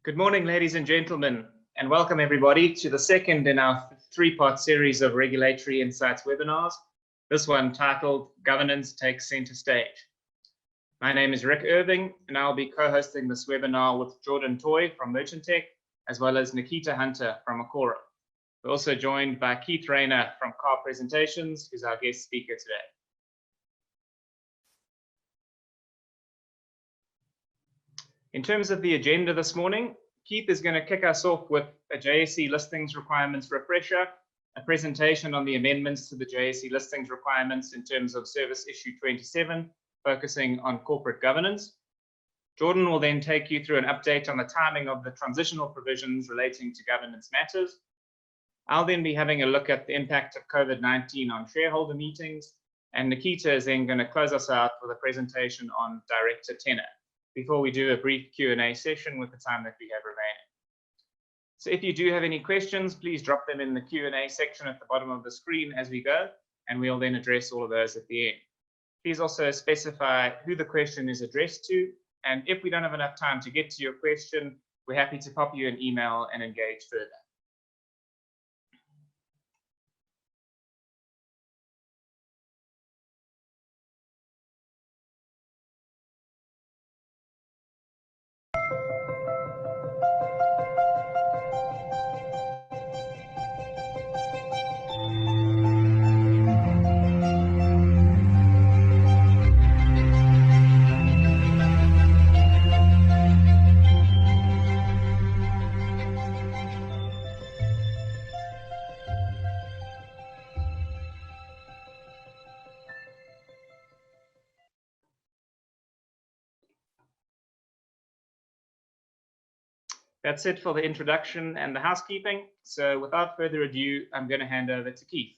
Good morning, ladies and gentlemen, and welcome everybody to the second in our three-part series of Regulatory Insights webinars, this one titled Governance Takes Center Stage. My name is Rick Irving, and I'll be co-hosting this webinar with Jordan Toy from Merchantech, as well as Nikita Hunter from Akora. We're also joined by Keith Rayner from Car Presentations, who's our guest speaker today. In terms of the agenda this morning, Keith is going to kick us off with a JSE listings requirements refresher, a presentation on the amendments to the JSE listings requirements in terms of Service Issue 27, focusing on corporate governance. Jordan will then take you through an update on the timing of the transitional provisions relating to governance matters. I'll then be having a look at the impact of COVID-19 on shareholder meetings, and Nikita is then going to close us out with a presentation on Director Tenor, before we do a brief Q&A session with the time that we have remaining. So if you do have any questions, please drop them in the Q&A section at the bottom of the screen as we go, and we'll then address all of those at the end. Please also specify who the question is addressed to, and if we don't have enough time to get to your question, we're happy to pop you an email and engage further. That's it for the introduction and the housekeeping. So without further ado, I'm going to hand over to Keith.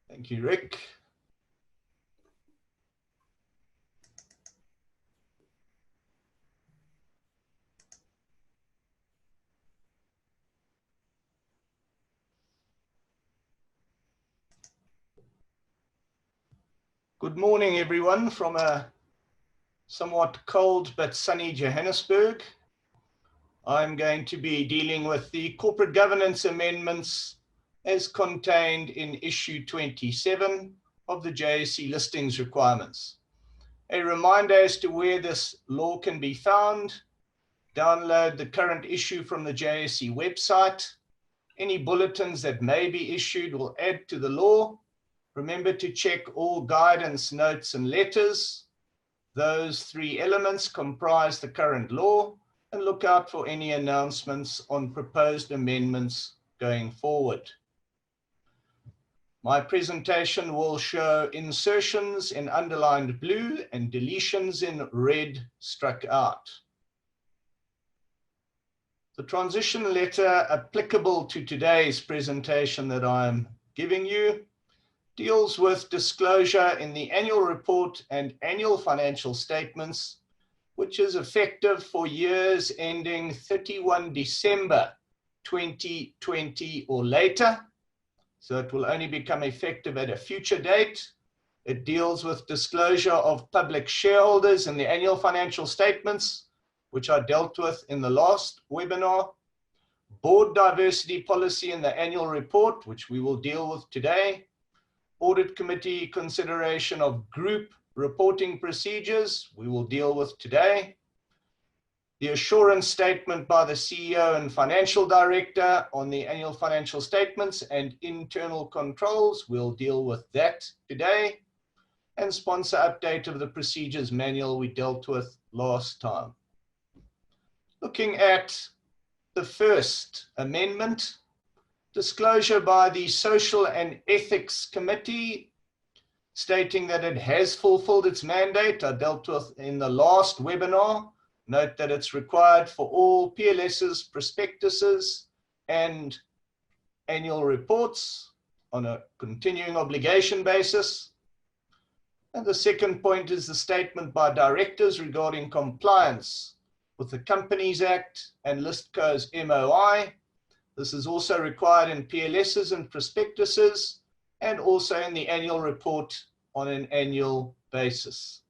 Thank you, Rick. Good morning, everyone, from a somewhat cold but sunny Johannesburg. I'm going to be dealing with the corporate governance amendments as contained in issue 27 of the JSE listings requirements. A reminder as to where this law can be found: download the current issue from the JSE website. Any bulletins that may be issued will add to the law. Remember to check all guidance, notes, and letters. Those three elements comprise the current law, and look out for any announcements on proposed amendments going forward. My presentation will show insertions in underlined blue and deletions in red struck out. The transition letter applicable to today's presentation that I'm giving you deals with disclosure in the annual report and annual financial statements, which is effective for years ending 31 December 2020 or later. So it will only become effective at a future date. It deals with disclosure of public shareholders in the annual financial statements, which I dealt with in the last webinar. Board diversity policy in the annual report, which we will deal with today. Audit Committee consideration of group reporting procedures, we will deal with today. The assurance statement by the CEO and Financial Director on the annual financial statements and internal controls, we'll deal with that today. And sponsor update of the procedures manual we dealt with last time. Looking at the first amendment, disclosure by the Social and Ethics Committee, stating that it has fulfilled its mandate. I dealt with in the last webinar. Note that it's required for all PLSs, prospectuses, and annual reports on a continuing obligation basis. And the second point is the statement by directors regarding compliance with the Companies Act and Listco's MOI. This is also required in PLSs and prospectuses, and also in the annual report on an annual basis.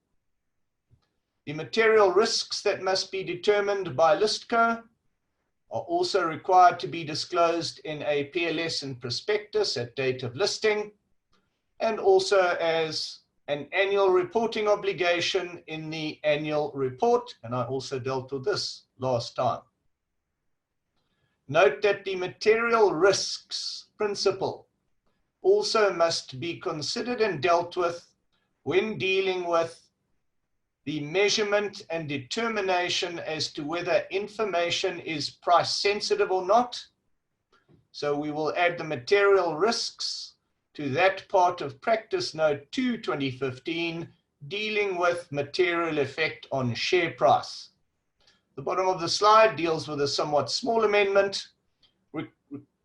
The material risks that must be determined by Listco are also required to be disclosed in a PLS and prospectus at date of listing, and also as an annual reporting obligation in the annual report. And I also dealt with this last time. Note that the material risks principle also must be considered and dealt with when dealing with the measurement and determination as to whether information is price sensitive or not. So we will add the material risks to that part of Practice Note 2, 2015, dealing with material effect on share price. The bottom of the slide deals with a somewhat small amendment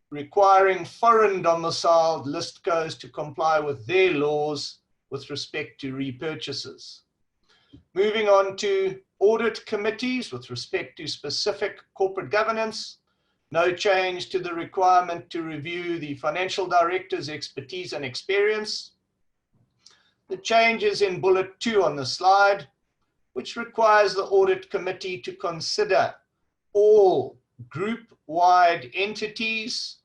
requiring foreign domiciled listcos to comply with their laws with respect to repurchases. Moving on to audit committees with respect to specific corporate governance, no change to the requirement to review the financial director's expertise and experience. The change is in bullet 2 on the slide, which requires the audit committee to consider all group-wide entities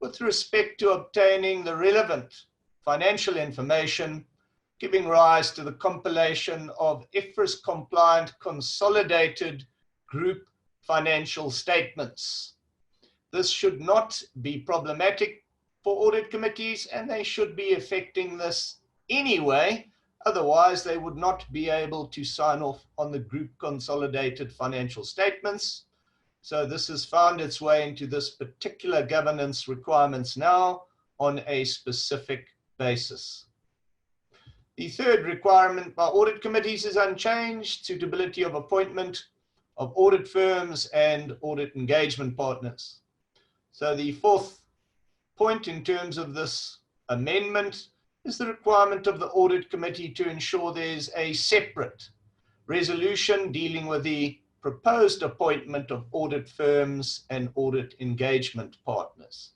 with respect to obtaining the relevant financial information, giving rise to the compilation of IFRS-compliant consolidated group financial statements. This should not be problematic for audit committees, and they should be effecting this anyway. Otherwise, they would not be able to sign off on the group consolidated financial statements. So this has found its way into this particular governance requirements now on a specific basis. The third requirement by audit committees is unchanged: suitability of appointment of audit firms and audit engagement partners. So the fourth point in terms of this amendment is the requirement of the audit committee to ensure there's a separate resolution dealing with the proposed appointment of audit firms and audit engagement partners.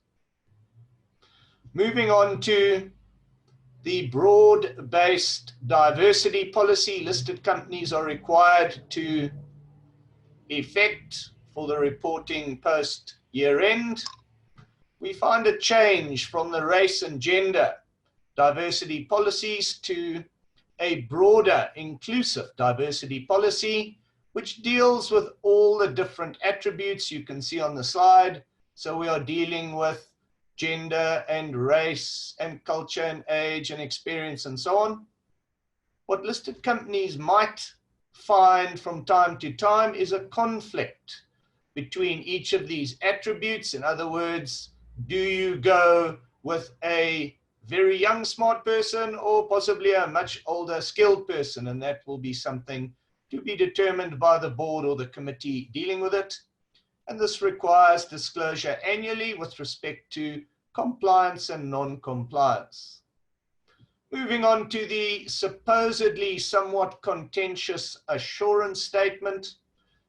Moving on to the broad-based diversity policy listed companies are required to effect for the reporting post year-end. We find a change from the race and gender diversity policies to a broader inclusive diversity policy, which deals with all the different attributes you can see on the slide. So we are dealing with gender and race and culture and age and experience and so on. What listed companies might find from time to time is a conflict between each of these attributes. In other words, do you go with a very young smart person or possibly a much older skilled person? And that will be something to be determined by the board or the committee dealing with it. And this requires disclosure annually with respect to compliance and non-compliance. Moving on to the supposedly somewhat contentious assurance statement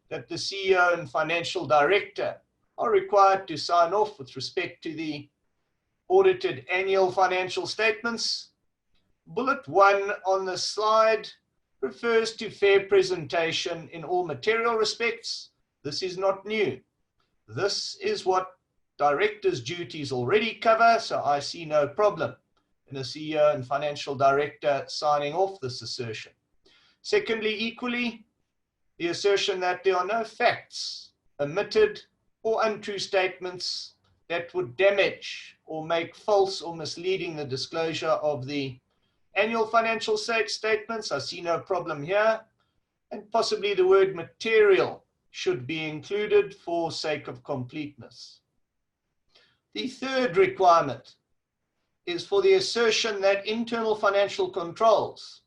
that the CEO and financial director are required to sign off with respect to the audited annual financial statements. Bullet 1 on the slide refers to fair presentation in all material respects. This is not new. This is what directors' duties already cover, so I see no problem in a CEO and financial director signing off this assertion. Secondly, equally, the assertion that there are no facts omitted or untrue statements that would damage or make false or misleading the disclosure of the annual financial statements. I see no problem here. And possibly the word material should be included for sake of completeness. The third requirement is for the assertion that internal financial controls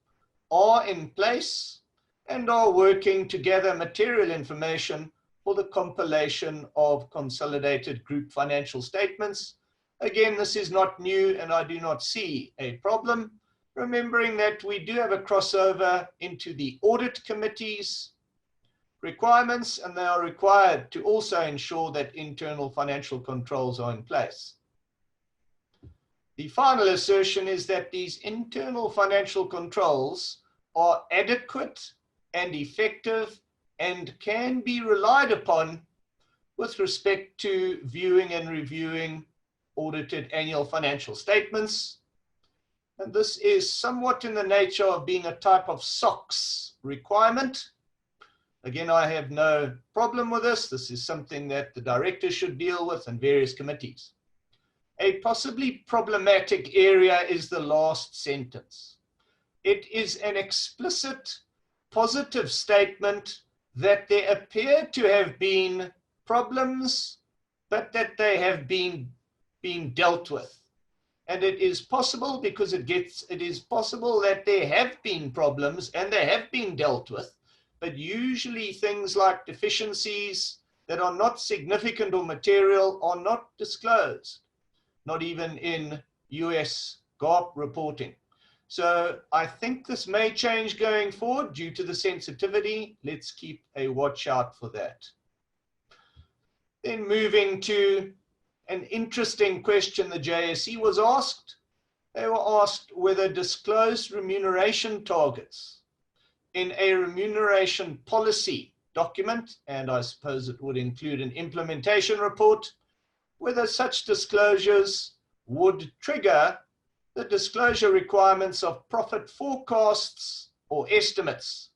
are in place and are working to gather material information for the compilation of consolidated group financial statements. Again, this is not new and I do not see a problem, remembering that we do have a crossover into the audit committee's requirements, and they are required to also ensure that internal financial controls are in place. The final assertion is that these internal financial controls are adequate and effective and can be relied upon with respect to viewing and reviewing audited annual financial statements. And this is somewhat in the nature of being a type of SOX requirement. Again, I have no problem with this. This is something that the director should deal with and various committees. A possibly problematic area is the last sentence. It is an explicit positive statement that there appear to have been problems, but that they have been dealt with. And it is possible, because it is possible that there have been problems and they have been dealt with, but usually things like deficiencies that are not significant or material are not disclosed, not even in US GAAP reporting. So I think this may change going forward due to the sensitivity. Let's keep a watch out for that. Then moving to an interesting question the JSE was asked. They were asked whether disclosed remuneration targets in a remuneration policy document, and I suppose it would include an implementation report, whether such disclosures would trigger the disclosure requirements of profit forecasts or estimates.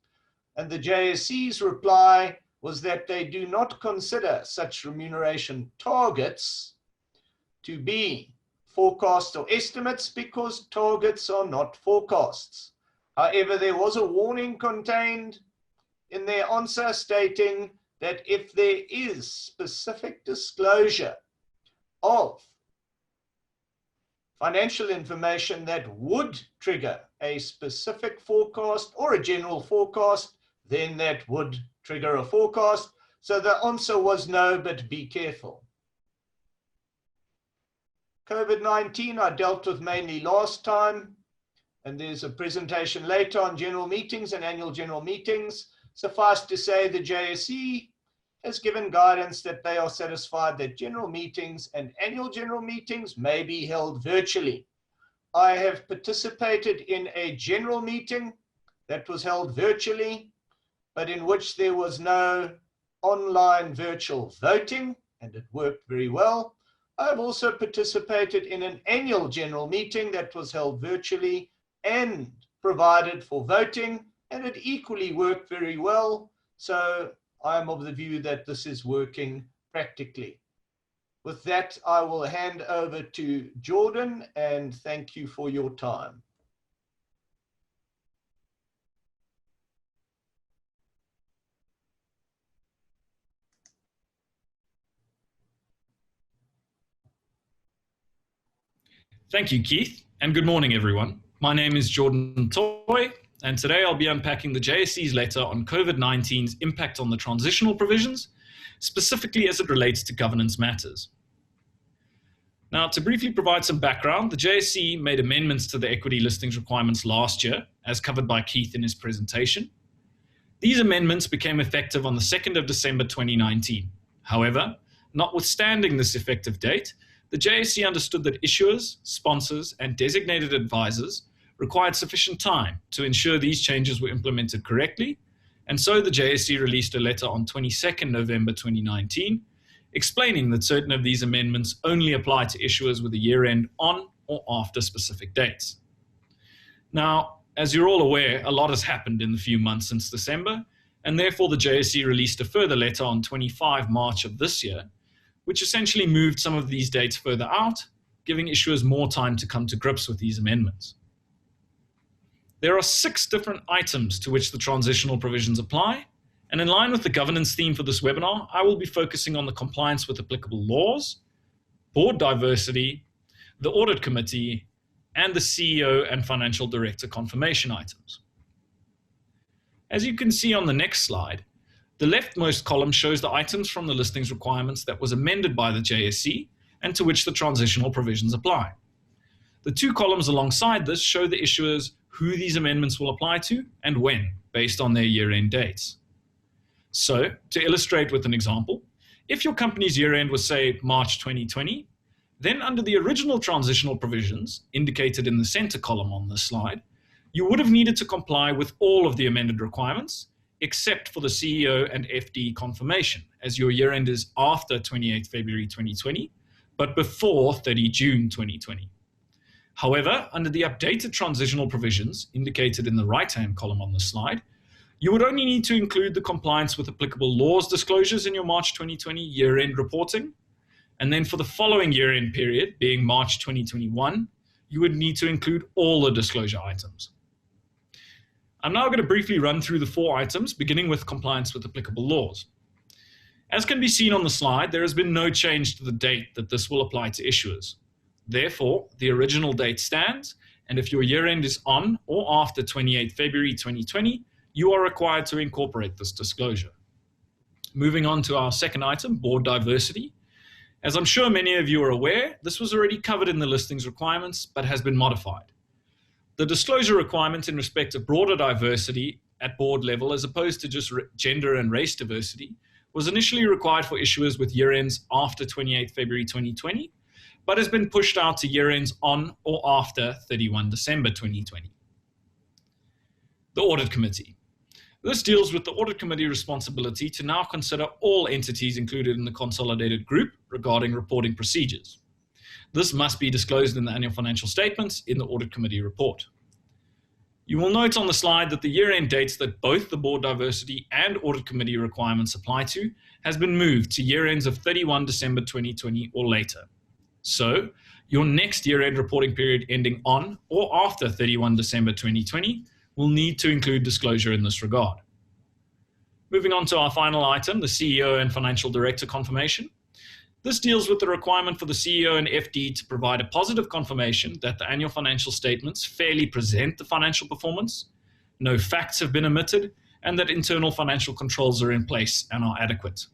And the JSE's reply was that they do not consider such remuneration targets to be forecasts or estimates because targets are not forecasts. However, there was a warning contained in their answer stating that if there is specific disclosure of financial information that would trigger a specific forecast or a general forecast, then that would trigger a forecast. So the answer was no, but be careful. COVID-19 I dealt with mainly last time, and there's a presentation later on general meetings and annual general meetings. Suffice to say, the JSE has given guidance that they are satisfied that general meetings and annual general meetings may be held virtually. I have participated in a general meeting that was held virtually, but in which there was no online virtual voting, and it worked very well. I've also participated in an annual general meeting that was held virtually and provided for voting, and it equally worked very well. So I'm of the view that this is working practically. With that, I will hand over to Jordan, and thank you for your time. Thank you, Keith, and good morning, everyone. My name is Jordan Toy, and today I'll be unpacking the JSE's letter on COVID-19's impact on the transitional provisions, specifically as it relates to governance matters. Now, to briefly provide some background, the JSE made amendments to the equity listings requirements last year, as covered by Keith in his presentation. These amendments became effective on the 2nd of December 2019. However, notwithstanding this effective date, the JSE understood that issuers, sponsors, and designated advisors required sufficient time to ensure these changes were implemented correctly, and so the JSE released a letter on 22nd November 2019 explaining that certain of these amendments only apply to issuers with a year-end on or after specific dates. Now, as you're all aware, a lot has happened in the few months since December, and therefore the JSE released a further letter on 25 March of this year, which essentially moved some of these dates further out, giving issuers more time to come to grips with these amendments. There are 6 different items to which the transitional provisions apply, and in line with the governance theme for this webinar, I will be focusing on the compliance with applicable laws, board diversity, the Audit Committee, and the CEO and Financial Director confirmation items. As you can see on the next slide, the leftmost column shows the items from the listings requirements that was amended by the JSE and to which the transitional provisions apply. The 2 columns alongside this show the issuers who these amendments will apply to and when, based on their year-end dates. So, to illustrate with an example, if your company's year-end was, say, March 2020, then under the original transitional provisions, indicated in the center column on this slide, you would have needed to comply with all of the amended requirements, except for the CEO and FD confirmation, as your year end is after 28th February 2020, but before 30 June 2020. However, under the updated transitional provisions indicated in the right-hand column on the slide, you would only need to include the compliance with applicable laws disclosures in your March 2020 year-end reporting. And then for the following year-end period, being March 2021, you would need to include all the disclosure items. I'm now going to briefly run through the 4 items, beginning with compliance with applicable laws. As can be seen on the slide, there has been no change to the date that this will apply to issuers. Therefore, the original date stands, and if your year-end is on or after 28 February 2020, you are required to incorporate this disclosure. Moving on to our second item, board diversity. As I'm sure many of you are aware, this was already covered in the listings requirements, but has been modified. The disclosure requirement in respect of broader diversity at board level, as opposed to just gender and race diversity, was initially required for issuers with year-ends after 28 February 2020, but has been pushed out to year-ends on or after 31 December 2020. The Audit Committee. This deals with the Audit Committee responsibility to now consider all entities included in the consolidated group regarding reporting procedures. This must be disclosed in the annual financial statements in the Audit Committee report. You will note on the slide that the year-end dates that both the Board Diversity and Audit Committee requirements apply to has been moved to year-ends of 31 December 2020 or later. So, your next year-end reporting period ending on or after 31 December 2020 will need to include disclosure in this regard. Moving on to our final item, the CEO and Financial Director confirmation. This deals with the requirement for the CEO and FD to provide a positive confirmation that the annual financial statements fairly present the financial performance, no facts have been omitted, and that internal financial controls are in place and are adequate.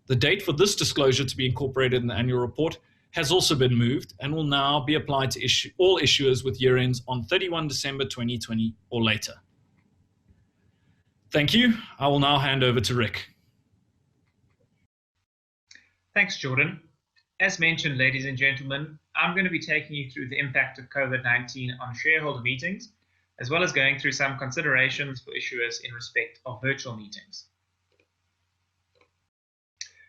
The date for this disclosure to be incorporated in the annual report has also been moved and will now be applied to all issuers with year-ends on 31 December 2020 or later. Thank you. I will now hand over to Rick. Thanks, Jordan. As mentioned, ladies and gentlemen, I'm going to be taking you through the impact of COVID-19 on shareholder meetings, as well as going through some considerations for issuers in respect of virtual meetings.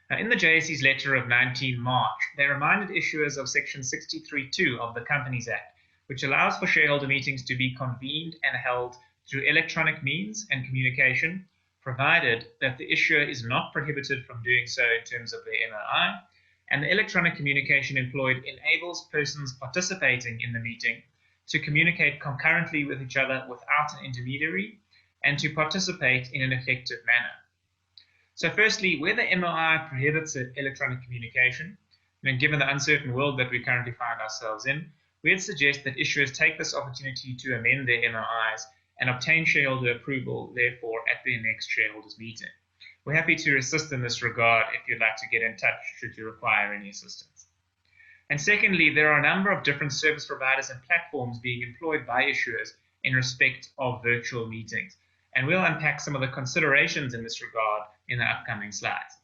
Now, in the JSE's letter of 19 March, they reminded issuers of Section 63(2) of the Companies Act, which allows for shareholder meetings to be convened and held through electronic means and communication, provided that the issuer is not prohibited from doing so in terms of their MOI, and the electronic communication employed enables persons participating in the meeting to communicate concurrently with each other without an intermediary and to participate in an effective manner. So firstly, where the MOI prohibits electronic communication, and given the uncertain world that we currently find ourselves in, we'd suggest that issuers take this opportunity to amend their MOIs and obtain shareholder approval, therefore, at their next shareholders meeting. We're happy to assist in this regard if you'd like to get in touch should you require any assistance. And secondly, there are a number of different service providers and platforms being employed by issuers in respect of virtual meetings. And we'll unpack some of the considerations in this regard in the upcoming slides.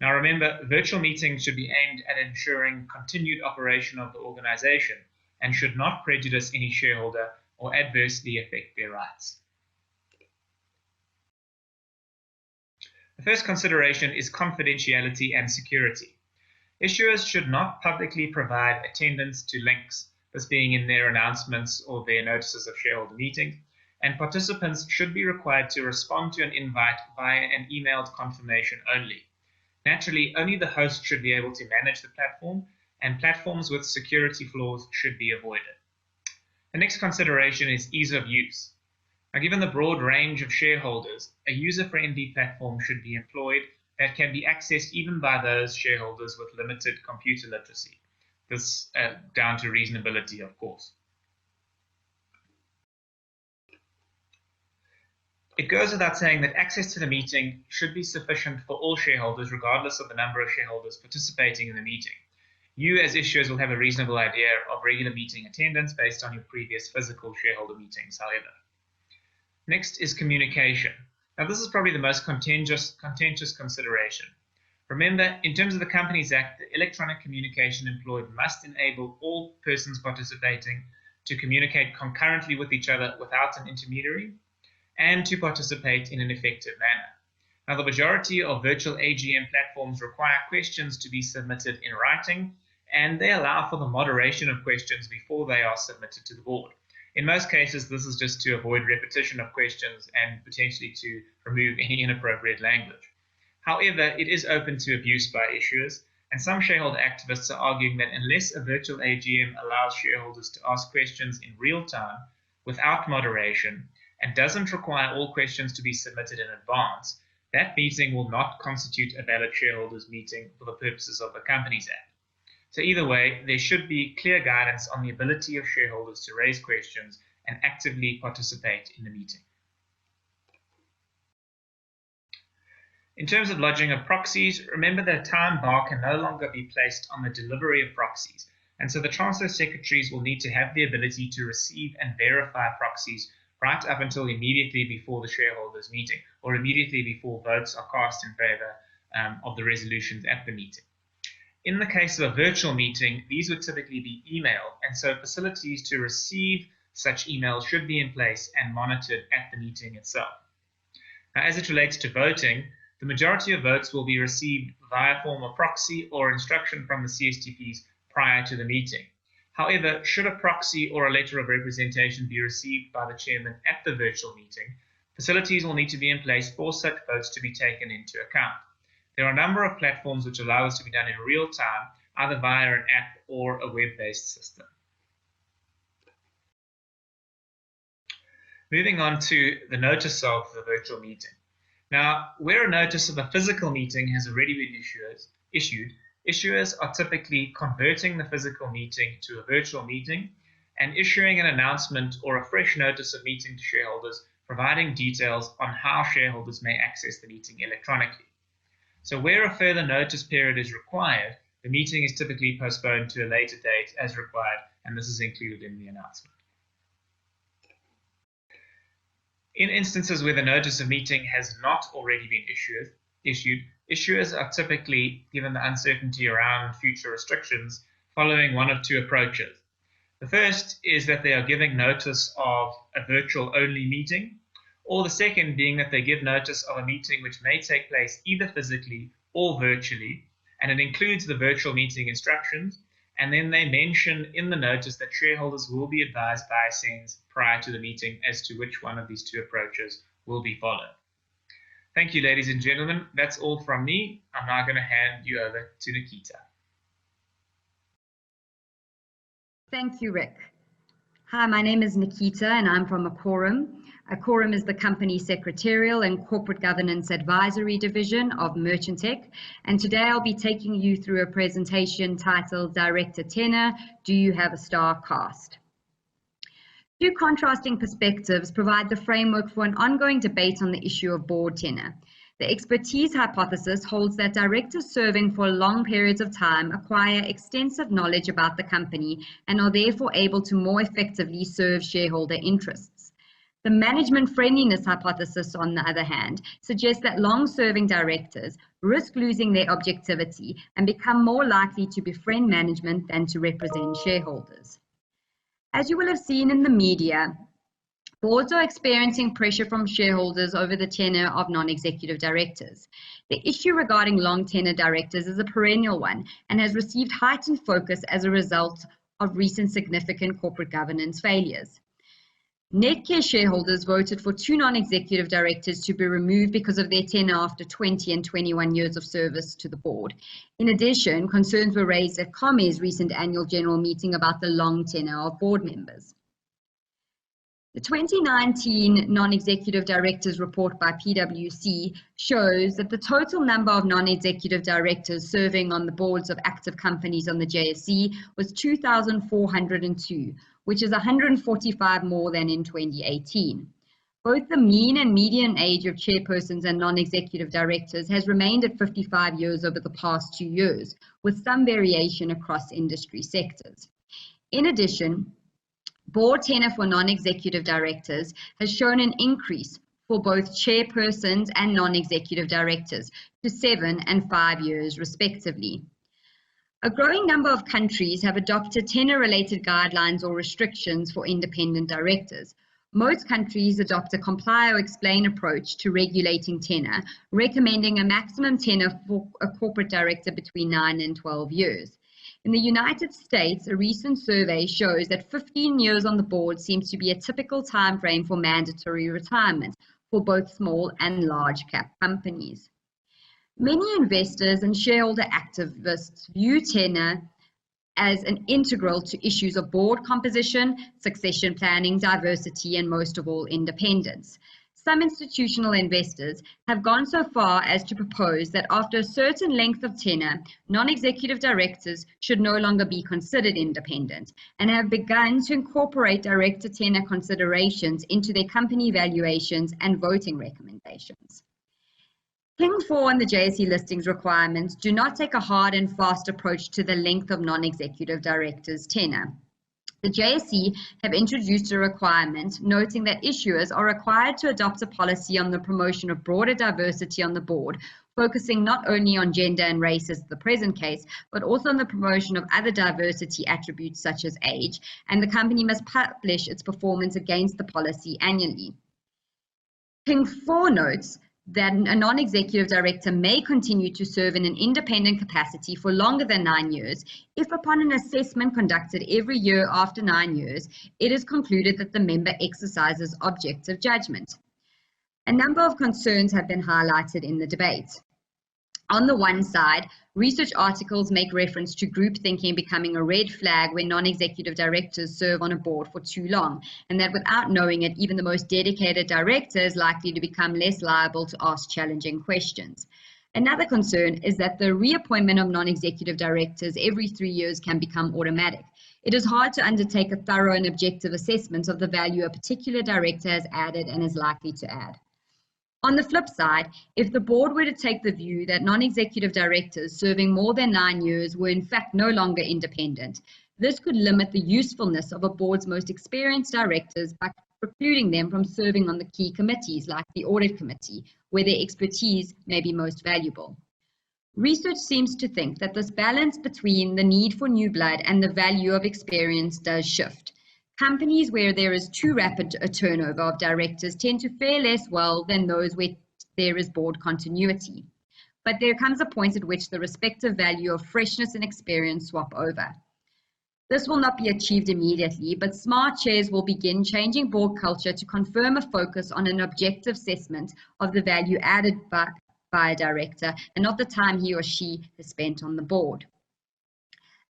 Now remember, virtual meetings should be aimed at ensuring continued operation of the organization and should not prejudice any shareholder or adversely affect their rights. The first consideration is confidentiality and security. Issuers should not publicly provide attendance to links, this being in their announcements or their notices of shareholder meeting, and participants should be required to respond to an invite via an emailed confirmation only. Naturally, only the host should be able to manage the platform, and platforms with security flaws should be avoided. The next consideration is ease of use. Now, given the broad range of shareholders, a user-friendly platform should be employed that can be accessed even by those shareholders with limited computer literacy. This down to reasonability, of course. It goes without saying that access to the meeting should be sufficient for all shareholders, regardless of the number of shareholders participating in the meeting. You, as issuers, will have a reasonable idea of regular meeting attendance based on your previous physical shareholder meetings, however. Next is communication. Now, this is probably the most contentious consideration. Remember, in terms of the Companies Act, the electronic communication employed must enable all persons participating to communicate concurrently with each other without an intermediary, and to participate in an effective manner. Now, the majority of virtual AGM platforms require questions to be submitted in writing, and they allow for the moderation of questions before they are submitted to the board. In most cases, this is just to avoid repetition of questions and potentially to remove any inappropriate language. However, it is open to abuse by issuers, and some shareholder activists are arguing that unless a virtual AGM allows shareholders to ask questions in real time without moderation and doesn't require all questions to be submitted in advance, that meeting will not constitute a valid shareholders meeting for the purposes of the Companies Act. So either way, there should be clear guidance on the ability of shareholders to raise questions and actively participate in the meeting. In terms of lodging of proxies, remember that a time bar can no longer be placed on the delivery of proxies, and so the transfer secretaries will need to have the ability to receive and verify proxies right up until immediately before the shareholders meeting, or immediately before votes are cast in favor of the resolutions at the meeting. In the case of a virtual meeting, these would typically be emailed, and so facilities to receive such emails should be in place and monitored at the meeting itself. Now, as it relates to voting, the majority of votes will be received via form of proxy or instruction from the CSTPs prior to the meeting. However, should a proxy or a letter of representation be received by the chairman at the virtual meeting, facilities will need to be in place for such votes to be taken into account. There are a number of platforms which allow this to be done in real time, either via an app or a web-based system. Moving on to the notice of the virtual meeting. Now, where a notice of a physical meeting has already been issued, issuers are typically converting the physical meeting to a virtual meeting and issuing an announcement or a fresh notice of meeting to shareholders, providing details on how shareholders may access the meeting electronically. So where a further notice period is required, the meeting is typically postponed to a later date as required, and this is included in the announcement. In instances where the notice of meeting has not already been issued, issuers are typically given the uncertainty around future restrictions following one of two approaches. The first is that they are giving notice of a virtual-only meeting, or the second being that they give notice of a meeting which may take place either physically or virtually, and it includes the virtual meeting instructions, and then they mention in the notice that shareholders will be advised by SENS prior to the meeting as to which one of these two approaches will be followed. Thank you, ladies and gentlemen. That's all from me. I'm now going to hand you over to Nikita. Thank you, Rick. Hi, my name is Nikita and I'm from Quorum. Quorum is the company secretarial and corporate governance advisory division of Merchantech, and today I'll be taking you through a presentation titled Director Tenor, Do You Have a Star Cast? Two contrasting perspectives provide the framework for an ongoing debate on the issue of board tenor. The expertise hypothesis holds that directors serving for long periods of time acquire extensive knowledge about the company and are therefore able to more effectively serve shareholder interests. The management friendliness hypothesis, on the other hand, suggests that long-serving directors risk losing their objectivity and become more likely to befriend management than to represent shareholders. As you will have seen in the media, boards are experiencing pressure from shareholders over the tenure of non-executive directors. The issue regarding long tenure directors is a perennial one and has received heightened focus as a result of recent significant corporate governance failures. Netcare shareholders voted for two non-executive directors to be removed because of their tenure after 20 and 21 years of service to the board. In addition, concerns were raised at ComE's recent annual general meeting about the long tenure of board members. The 2019 non-executive directors report by PwC shows that the total number of non-executive directors serving on the boards of active companies on the JSE was 2,402, which is 145 more than in 2018. Both the mean and median age of chairpersons and non-executive directors has remained at 55 years over the past 2 years, with some variation across industry sectors. In addition, board tenure for non-executive directors has shown an increase for both chairpersons and non-executive directors to 7 and 5 years respectively. A growing number of countries have adopted tenure-related guidelines or restrictions for independent directors. Most countries adopt a comply or explain approach to regulating tenure, recommending a maximum tenure for a corporate director between 9 and 12 years. In the United States, a recent survey shows that 15 years on the board seems to be a typical time frame for mandatory retirement for both small and large cap companies. Many investors and shareholder activists view tenure as an integral to issues of board composition, succession planning, diversity, and most of all, independence. Some institutional investors have gone so far as to propose that after a certain length of tenure, non-executive directors should no longer be considered independent, and have begun to incorporate director tenure considerations into their company valuations and voting recommendations. King 4 and the JSE listings requirements do not take a hard and fast approach to the length of non-executive directors' tenure. The JSE have introduced a requirement noting that issuers are required to adopt a policy on the promotion of broader diversity on the board, focusing not only on gender and race as the present case, but also on the promotion of other diversity attributes such as age, and the company must publish its performance against the policy annually. King 4 notes that a non-executive director may continue to serve in an independent capacity for longer than 9 years if, upon an assessment conducted every year after 9 years, it is concluded that the member exercises objective judgment. A number of concerns have been highlighted in the debate. On the one side, research articles make reference to group thinking becoming a red flag when non-executive directors serve on a board for too long, and that without knowing it, even the most dedicated director is likely to become less liable to ask challenging questions. Another concern is that the reappointment of non-executive directors every 3 years can become automatic. It is hard to undertake a thorough and objective assessment of the value a particular director has added and is likely to add. On the flip side, if the board were to take the view that non-executive directors serving more than 9 years were in fact no longer independent, this could limit the usefulness of a board's most experienced directors by precluding them from serving on the key committees like the Audit Committee, where their expertise may be most valuable. Research seems to think that this balance between the need for new blood and the value of experience does shift. Companies where there is too rapid a turnover of directors tend to fare less well than those where there is board continuity. But there comes a point at which the respective value of freshness and experience swap over. This will not be achieved immediately, but smart chairs will begin changing board culture to confirm a focus on an objective assessment of the value added by a director and not the time he or she has spent on the board.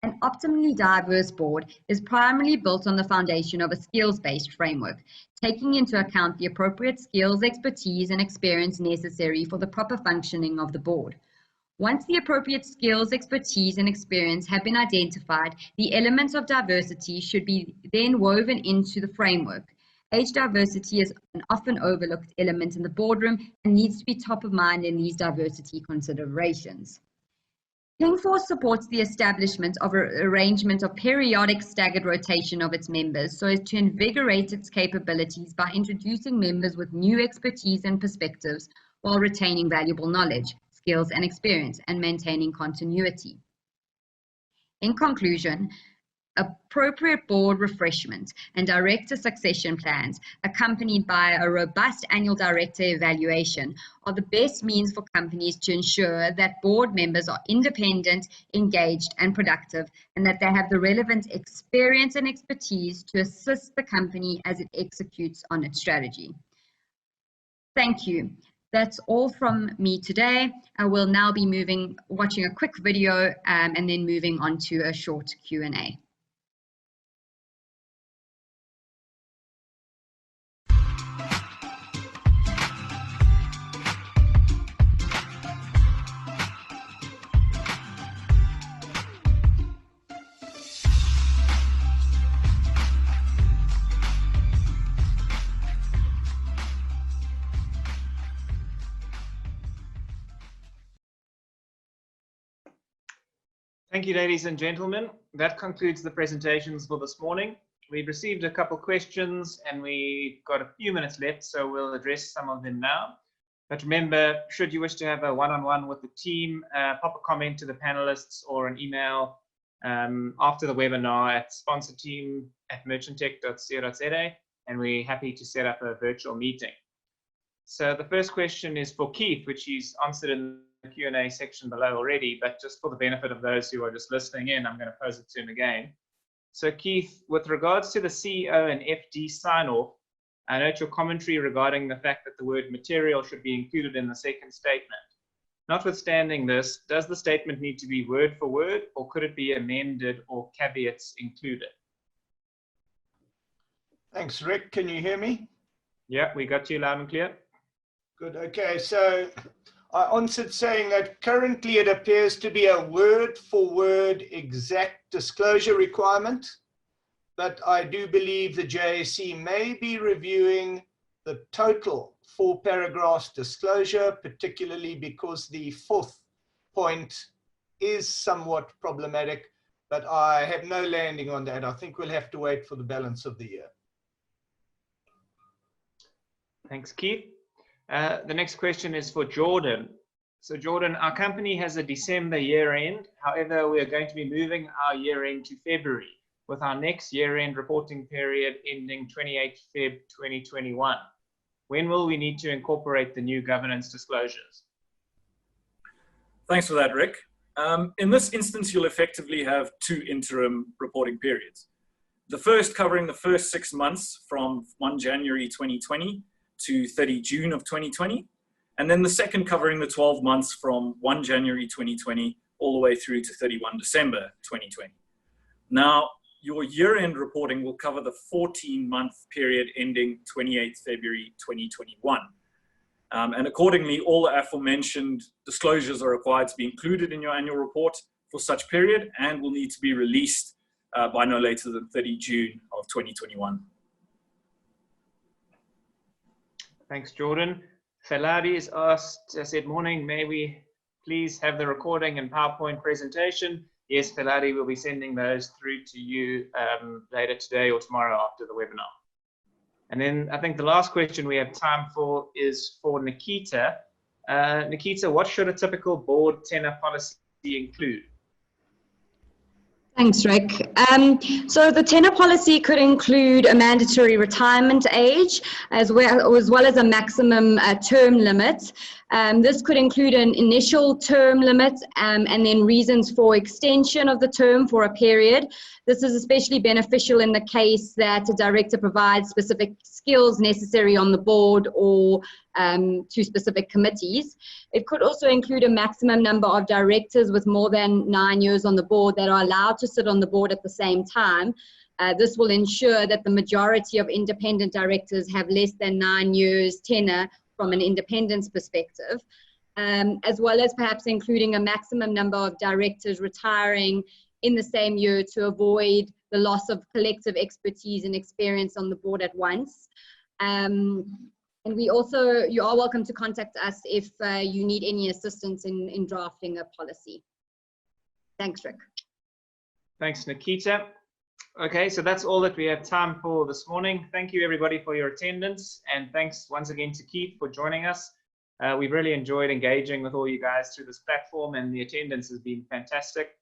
An optimally diverse board is primarily built on the foundation of a skills-based framework, taking into account the appropriate skills, expertise, and experience necessary for the proper functioning of the board. Once the appropriate skills, expertise, and experience have been identified, the elements of diversity should be then woven into the framework. Age diversity is an often overlooked element in the boardroom and needs to be top of mind in these diversity considerations. King 4 supports the establishment of an arrangement of periodic staggered rotation of its members so as to invigorate its capabilities by introducing members with new expertise and perspectives while retaining valuable knowledge, skills, and experience and maintaining continuity. In conclusion, appropriate board refreshment and director succession plans accompanied by a robust annual director evaluation are the best means for companies to ensure that board members are independent, engaged, and productive, and that they have the relevant experience and expertise to assist the company as it executes on its strategy. Thank you. That's all from me today. I will now be watching a quick video and then moving on to a short Q&A. Thank you, ladies and gentlemen. That concludes the presentations for this morning. We've received a couple questions and we've got a few minutes left, so we'll address some of them now. But remember, should you wish to have a one-on-one with the team, pop a comment to the panelists or an email after the webinar at sponsorteam@merchantech.co.za. and we're happy to set up a virtual meeting. So the first question is for Keith, which he's answered in the Q&A section below already, but just for the benefit of those who are just listening in, I'm going to pose it to him again. So Keith, with regards to the CEO and FD sign-off, I note your commentary regarding the fact that the word material should be included in the second statement. Notwithstanding this, does the statement need to be word for word, or could it be amended or caveats included? Thanks, Rick. Can you hear me? Yeah, we got you loud and clear. Good. Okay, so I answered saying that currently it appears to be a word for word exact disclosure requirement, but I do believe the JSE may be reviewing the total 4 paragraphs disclosure, particularly because the 4th point is somewhat problematic, but I have no landing on that. I think we'll have to wait for the balance of the year. Thanks, Keith. The next question is for Jordan. So Jordan, our company has a December year end. However, we are going to be moving our year end to February, with our next year end reporting period ending 28 Feb 2021. When will we need to incorporate the new governance disclosures? Thanks for that, Rick. In this instance, you'll effectively have 2 interim reporting periods. The first covering the first 6 months from 1 January 2020 to 30 June of 2020. And then the second covering the 12 months from 1 January 2020 all the way through to 31 December 2020. Now, your year-end reporting will cover the 14-month period ending 28 February 2021. And accordingly, all the aforementioned disclosures are required to be included in your annual report for such period and will need to be released by no later than 30 June of 2021. Thanks, Jordan. Feladi has asked, said, morning, may we please have the recording and PowerPoint presentation? Yes, Feladi will be sending those through to you later today or tomorrow after the webinar. And then I think the last question we have time for is for Nikita. Nikita, what should a typical board tenor policy include? Thanks, Rick. So the tenor policy could include a mandatory retirement age as well as a maximum term limit. This could include an initial term limit and then reasons for extension of the term for a period. This is especially beneficial in the case that a director provides specific skills necessary on the board or to specific committees. It could also include a maximum number of directors with more than 9 years on the board that are allowed to sit on the board at the same time. This will ensure that the majority of independent directors have less than 9 years tenure from an independence perspective, as well as perhaps including a maximum number of directors retiring in the same year to avoid the loss of collective expertise and experience on the board at once. And we also, you are welcome to contact us if you need any assistance in drafting a policy. Thanks, Rick. Thanks, Nikita. Okay, so that's all that we have time for this morning. Thank you, everybody, for your attendance. And thanks once again to Keith for joining us. We've really enjoyed engaging with all you guys through this platform, and the attendance has been fantastic.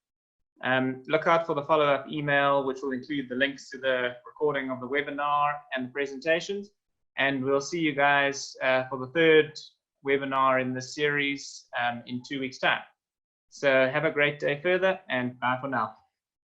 Look out for the follow-up email, which will include the links to the recording of the webinar and the presentations. And we'll see you guys for the 3rd webinar in this series in 2 weeks' time. So have a great day further, and bye for now.